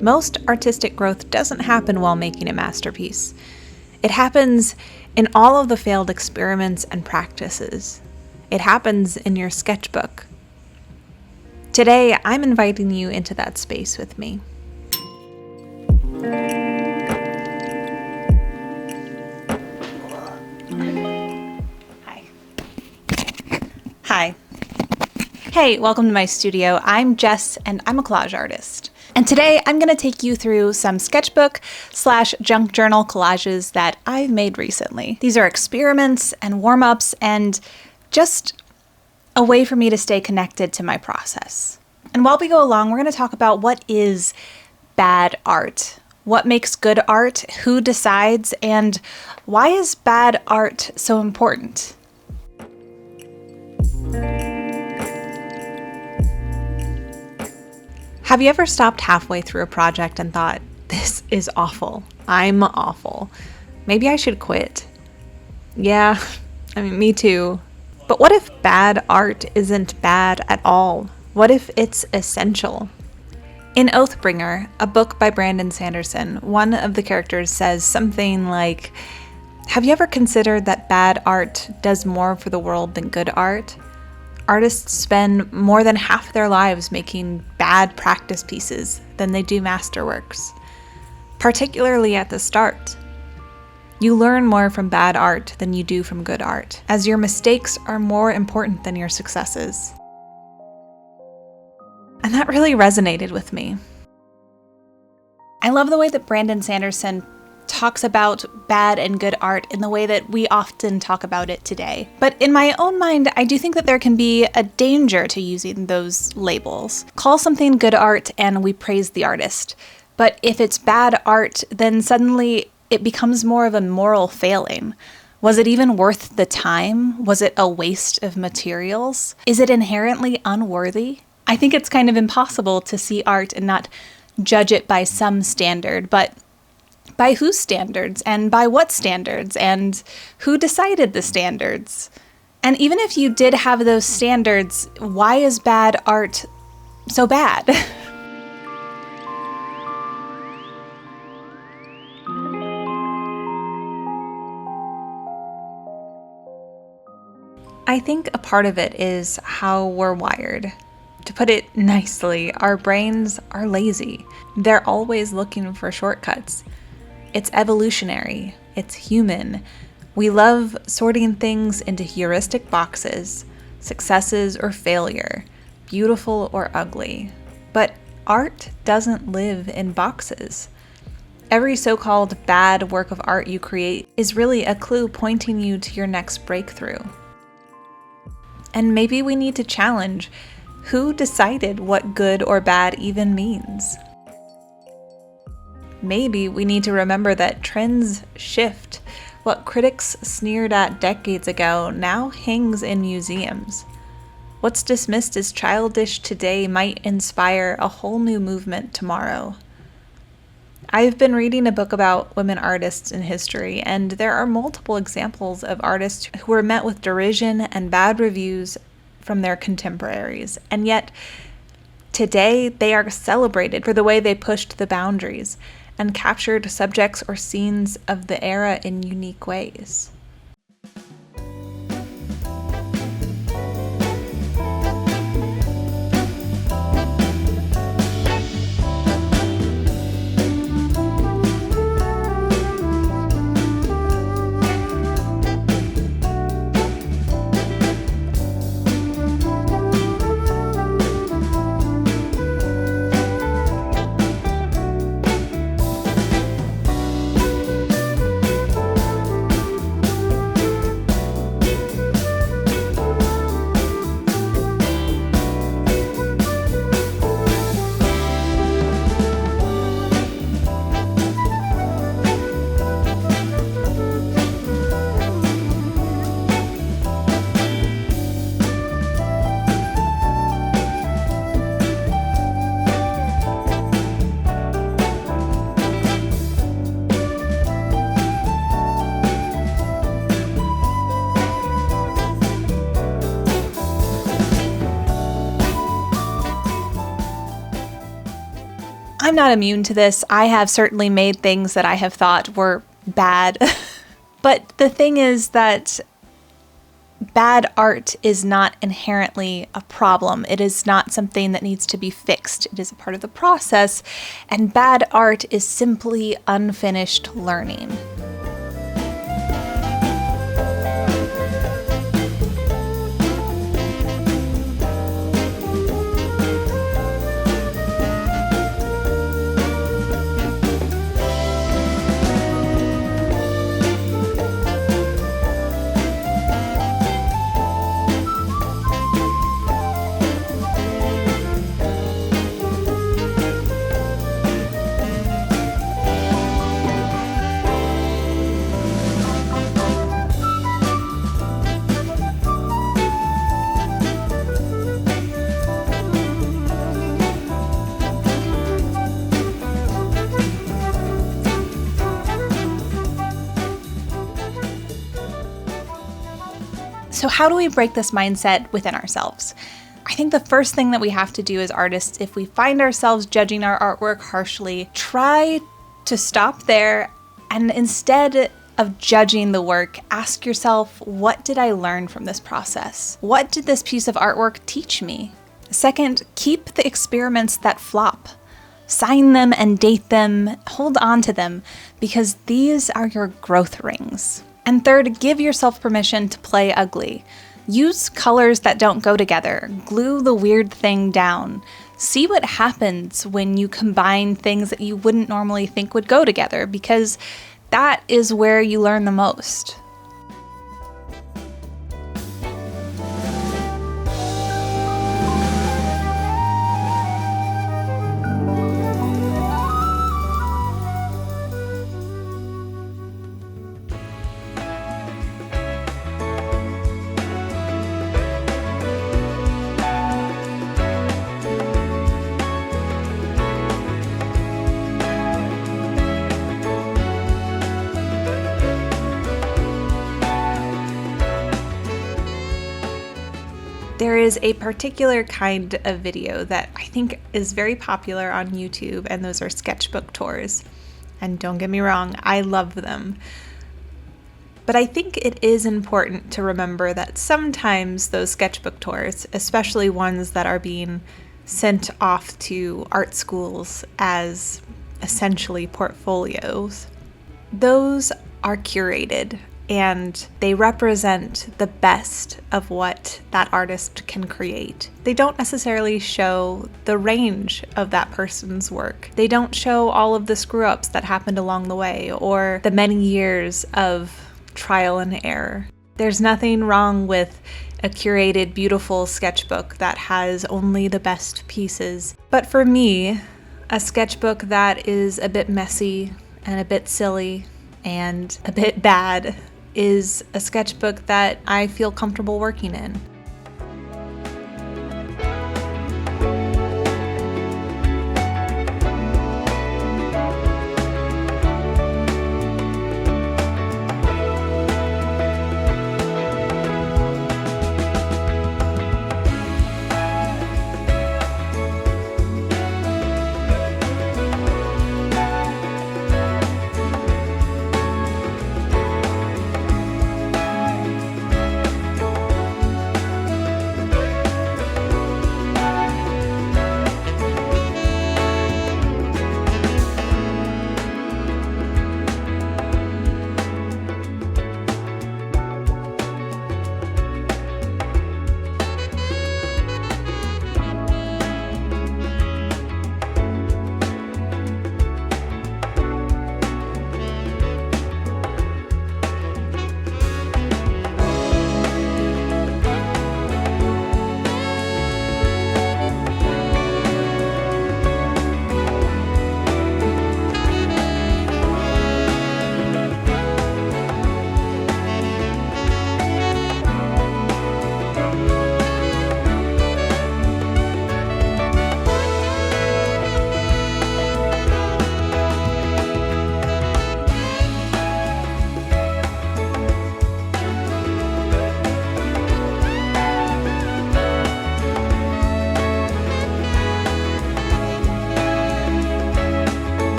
Most artistic growth doesn't happen while making a masterpiece. It happens in all of the failed experiments and practices. It happens in your sketchbook. Today, I'm inviting you into that space with me. Hi. Hey, welcome to my studio. I'm Jess, and I'm a collage artist. And today I'm going to take you through some sketchbook/junk journal collages that I've made recently. These are experiments and warm-ups and just a way for me to stay connected to my process. And while we go along, we're going to talk about what is bad art, what makes good art, who decides, and why is bad art so important? Have you ever stopped halfway through a project and thought, this is awful, I'm awful, maybe I should quit? Yeah, me too. But what if bad art isn't bad at all? What if it's essential? In Oathbringer, a book by Brandon Sanderson, one of the characters says something like, have you ever considered that bad art does more for the world than good art? Artists spend more than half their lives making bad practice pieces than they do masterworks, particularly at the start. You learn more from bad art than you do from good art, as your mistakes are more important than your successes. And that really resonated with me. I love the way that Brandon Sanderson talks about bad and good art in the way that we often talk about it today. But in my own mind, I do think that there can be a danger to using those labels. Call something good art and we praise the artist. But if it's bad art, then suddenly it becomes more of a moral failing. Was it even worth the time? Was it a waste of materials? Is it inherently unworthy? I think it's kind of impossible to see art and not judge it by some standard, but by whose standards, and by what standards, and who decided the standards? And even if you did have those standards, why is bad art so bad? I think a part of it is how we're wired. To put it nicely, our brains are lazy. They're always looking for shortcuts. It's evolutionary. It's human. We love sorting things into heuristic boxes, successes or failure, beautiful or ugly. But art doesn't live in boxes. Every so-called bad work of art you create is really a clue pointing you to your next breakthrough. And maybe we need to challenge who decided what good or bad even means. Maybe we need to remember that trends shift. What critics sneered at decades ago now hangs in museums. What's dismissed as childish today might inspire a whole new movement tomorrow. I've been reading a book about women artists in history, and there are multiple examples of artists who were met with derision and bad reviews from their contemporaries, and yet today they are celebrated for the way they pushed the boundaries and captured subjects or scenes of the era in unique ways. I'm not immune to this. I have certainly made things that I have thought were bad. But the thing is that bad art is not inherently a problem. It is not something that needs to be fixed. It is a part of the process, and bad art is simply unfinished learning. So how do we break this mindset within ourselves? I think the first thing that we have to do as artists, if we find ourselves judging our artwork harshly, try to stop there and instead of judging the work, ask yourself, what did I learn from this process? What did this piece of artwork teach me? Second, keep the experiments that flop. Sign them and date them, hold on to them, because these are your growth rings. And third, give yourself permission to play ugly. Use colors that don't go together. Glue the weird thing down. See what happens when you combine things that you wouldn't normally think would go together, because that is where you learn the most. There is a particular kind of video that I think is very popular on YouTube, and those are sketchbook tours. And don't get me wrong, I love them. But I think it is important to remember that sometimes those sketchbook tours, especially ones that are being sent off to art schools as essentially portfolios, those are curated. And they represent the best of what that artist can create. They don't necessarily show the range of that person's work. They don't show all of the screw-ups that happened along the way or the many years of trial and error. There's nothing wrong with a curated, beautiful sketchbook that has only the best pieces. But for me, a sketchbook that is a bit messy and a bit silly and a bit bad is a sketchbook that I feel comfortable working in.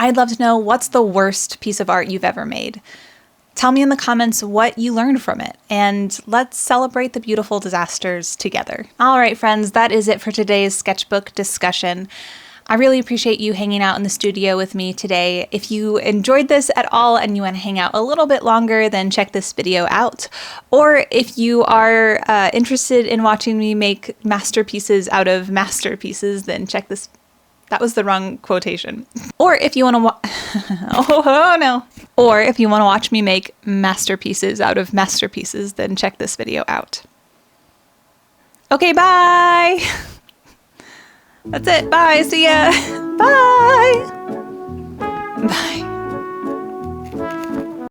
I'd love to know, what's the worst piece of art you've ever made? Tell me in the comments what you learned from it, and let's celebrate the beautiful disasters together. All right, friends, that is it for today's sketchbook discussion. I really appreciate you hanging out in the studio with me today. If you enjoyed this at all and you want to hang out a little bit longer, then check this video out. Or if you are interested in watching me make masterpieces out of masterpieces, then check this. That was the wrong quotation. Or if you want to oh no. Or if you want to watch me make masterpieces out of masterpieces, then check this video out. Okay, bye. That's it. Bye. See ya. Bye. Bye.